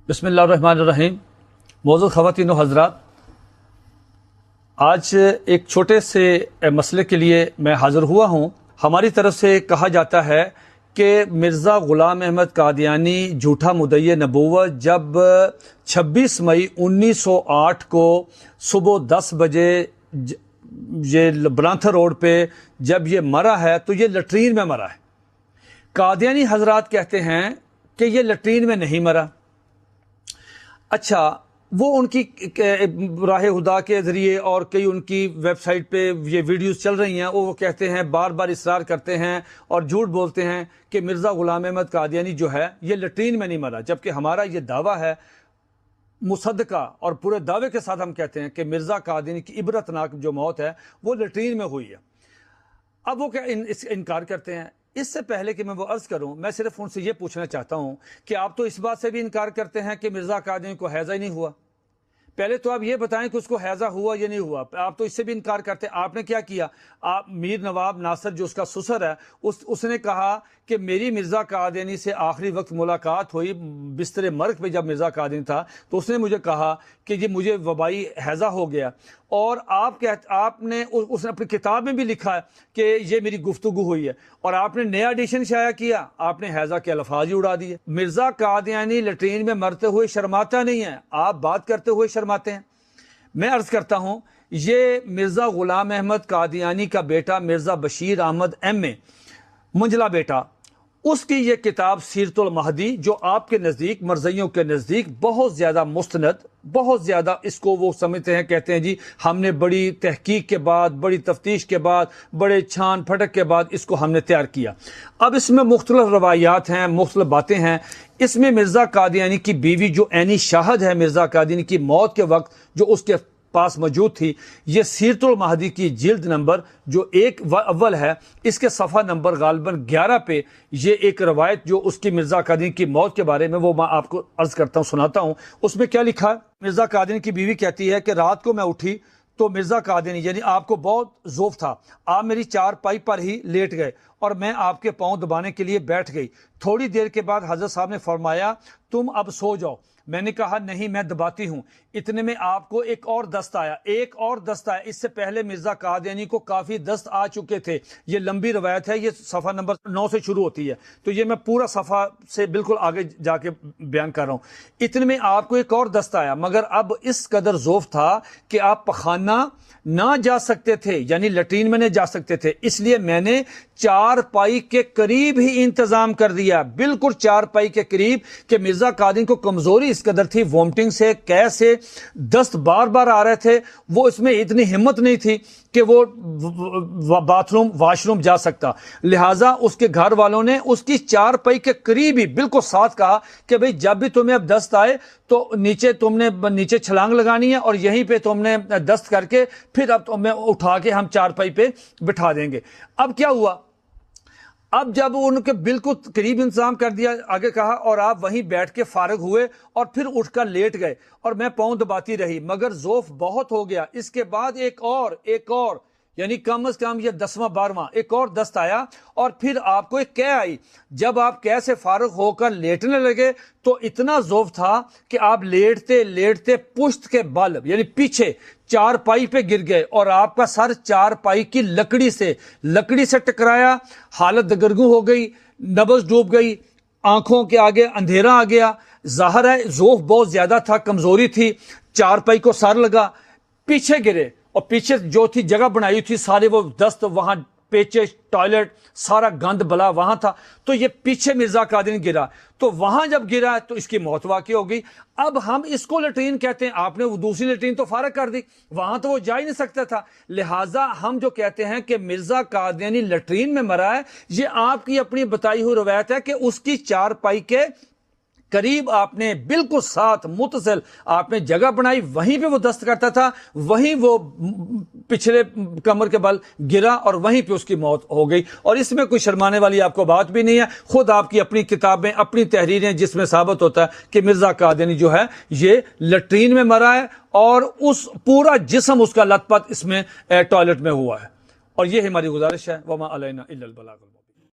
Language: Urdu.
بسم اللہ الرحمن الرحیم۔ معزز خواتین و حضرات، آج ایک چھوٹے سے مسئلے کے لیے میں حاضر ہوا ہوں۔ ہماری طرف سے کہا جاتا ہے کہ مرزا غلام احمد قادیانی جھوٹا مدعی نبوت جب 26 مئی 1908 کو صبح 10 بجے یہ برانتھر روڈ پہ جب یہ مرا ہے تو یہ لٹرین میں مرا ہے۔ قادیانی حضرات کہتے ہیں کہ یہ لٹرین میں نہیں مرا۔ اچھا، وہ ان کی راہ ہدا کے ذریعے اور کئی ان کی ویب سائٹ پہ یہ ویڈیوز چل رہی ہیں، وہ کہتے ہیں، بار بار اصرار کرتے ہیں اور جھوٹ بولتے ہیں کہ مرزا غلام احمد قادیانی جو ہے یہ لٹرین میں نہیں مرا، جبکہ ہمارا یہ دعویٰ ہے مصدقہ اور پورے دعوے کے ساتھ ہم کہتے ہیں کہ مرزا قادیانی کی عبرتناک جو موت ہے وہ لٹرین میں ہوئی ہے۔ اب وہ کیا انکار کرتے ہیں؟ اس سے پہلے کہ میں وہ عرض کروں، میں صرف ان سے یہ پوچھنا چاہتا ہوں کہ آپ تو اس بات سے بھی انکار کرتے ہیں کہ مرزا قادیانی کو حیضہ ہی نہیں ہوا۔ پہلے تو آپ یہ بتائیں کہ اس کو حیضہ ہوا یا نہیں ہوا۔ آپ تو اس سے بھی انکار کرتے ہیں۔ آپ نے کیا کیا؟ آپ میر نواب ناصر جو اس کا سسر ہے، اس نے کہا کہ میری مرزا قادیانی سے آخری وقت ملاقات ہوئی بستر مرگ پہ جب مرزا قادیانی تھا، تو اس نے مجھے کہا کہ یہ مجھے وبائی حیضہ ہو گیا۔ اور آپ نے اس نے اپنی کتاب میں بھی لکھا ہے کہ یہ میری گفتگو ہوئی ہے، اور آپ نے نیا ایڈیشن شائع کیا، آپ نے حیضہ کے الفاظ ہی اڑا دیے۔ مرزا قادیانی لٹرین میں مرتے ہوئے شرماتا نہیں ہے، آپ بات کرتے ہوئے شرماتے ہیں۔ میں عرض کرتا ہوں، یہ مرزا غلام احمد قادیانی کا بیٹا مرزا بشیر احمد ایم اے منجلا بیٹا، اس کی یہ کتاب سیرت المہدی، جو آپ کے نزدیک، مرزائیوں کے نزدیک بہت زیادہ مستند، بہت زیادہ اس کو وہ سمجھتے ہیں، کہتے ہیں جی ہم نے بڑی تحقیق کے بعد، بڑی تفتیش کے بعد، بڑے چھان پھٹک کے بعد اس کو ہم نے تیار کیا۔ اب اس میں مختلف روایات ہیں، مختلف باتیں ہیں۔ اس میں مرزا قادیانی کی بیوی جو عینی شاہد ہے مرزا قادیانی کی موت کے وقت، جو اس کے پاس موجود تھی، یہ سیرت المہدی کی جلد نمبر جو اول ہے، اس کے صفحہ نمبر غالباً 11 پہ یہ ایک روایت جو اس کی مرزا قادیانی کی موت کے بارے میں، وہ میں آپ کو عرض کرتا ہوں، سناتا ہوں۔ اس میں کیا لکھا ہے؟ مرزا قادیانی کی بیوی کہتی ہے کہ رات کو میں اٹھی تو مرزا قادیانی، یعنی آپ کو بہت ذوف تھا، آپ میری چارپائی پر ہی لیٹ گئے اور میں آپ کے پاؤں دبانے کے لیے بیٹھ گئی۔ تھوڑی دیر کے بعد حضرت صاحب نے فرمایا تم اب سو جاؤ۔ میں نے کہا نہیں، میں دباتی ہوں۔ اتنے میں آپ کو ایک اور دست آیا، اس سے پہلے مرزا قادیانی کو کافی دست آ چکے تھے۔ یہ لمبی روایت ہے، یہ صفحہ نمبر 9 سے شروع ہوتی ہے، تو یہ میں پورا صفحہ سے بالکل آگے جا کے بیان کر رہا ہوں۔ اتنے میں آپ کو ایک اور دست آیا، مگر اب اس قدر ذوف تھا کہ آپ پخانہ نہ جا سکتے تھے، یعنی لٹرین میں نہیں جا سکتے تھے، اس لیے میں نے چارپائی کے قریب ہی انتظام کر دیا، بالکل چارپائی کے قریب، کہ مرزا قادیانی کو کمزوری اس قدر تھی، وومٹنگ سے، قے سے دست بار بار آ رہے تھے، وہ اس میں اتنی ہمت نہیں تھی کہ وہ واش روم جا سکتا، لہٰذا اس کے گھر والوں نے اس کی چارپائی کے قریب ہی بالکل ساتھ کہا کہ بھئی جب بھی تمہیں اب دست آئے تو تم نے نیچے چھلانگ لگانی ہے اور یہیں پہ تم نے دست کر کے پھر اب تمہیں اٹھا کے ہم چارپائی پہ بٹھا دیں گے۔ اب کیا ہوا؟ اب جب ان کے بالکل قریب انتظام کر دیا، آگے کہا، اور آپ وہیں بیٹھ کے فارغ ہوئے اور پھر اٹھ کر لیٹ گئے اور میں پاؤں دباتی رہی، مگر ذوف بہت ہو گیا۔ اس کے بعد ایک اور یعنی کم از کم یہ 10واں 12واں ایک اور دست آیا، اور پھر آپ کو ایک قے آئی۔ جب آپ قے سے فارغ ہو کر لیٹنے لگے تو اتنا ذوف تھا کہ آپ لیٹتے لیٹتے پشت کے بل یعنی پیچھے چارپائی پہ گر گئے اور آپ کا سر چارپائی کی لکڑی سے ٹکرایا، حالت دگرگوں ہو گئی، نبض ڈوب گئی، آنکھوں کے آگے اندھیرا آ گیا۔ ظاہر ہے ذوف بہت زیادہ تھا، کمزوری تھی، چارپائی کو سر لگا، پیچھے گرے، اور پیچھے جو تھی جگہ بنائی تھی سارے وہ دست، وہاں پیچے، ٹوائلٹ، سارا گند بلا وہاں تھا، تو یہ پیچھے مرزا قادیانی گرا، تو وہاں جب گرا تو اس کی موت واقع ہو گئی۔ اب ہم اس کو لٹرین کہتے ہیں، آپ نے وہ دوسری لٹرین تو فارغ کر دی، وہاں تو وہ جا ہی نہیں سکتا تھا، لہٰذا ہم جو کہتے ہیں کہ مرزا قادیانی لٹرین میں مرا ہے، یہ آپ کی اپنی بتائی ہوئی روایت ہے کہ اس کی چارپائی کے قریب آپ نے بالکل ساتھ متصل آپ نے جگہ بنائی، وہیں پہ وہ دست کرتا تھا، وہیں وہ پچھلے کمر کے بل گرا اور وہیں پہ اس کی موت ہو گئی۔ اور اس میں کوئی شرمانے والی آپ کو بات بھی نہیں ہے، خود آپ کی اپنی کتابیں، اپنی تحریریں، جس میں ثابت ہوتا ہے کہ مرزا قادیانی جو ہے یہ لٹرین میں مرا ہے اور اس پورا جسم اس کا لت پت اس میں ٹوائلٹ میں ہوا ہے۔ اور یہ ہماری گزارش ہے، وما علینا الا البلاغ۔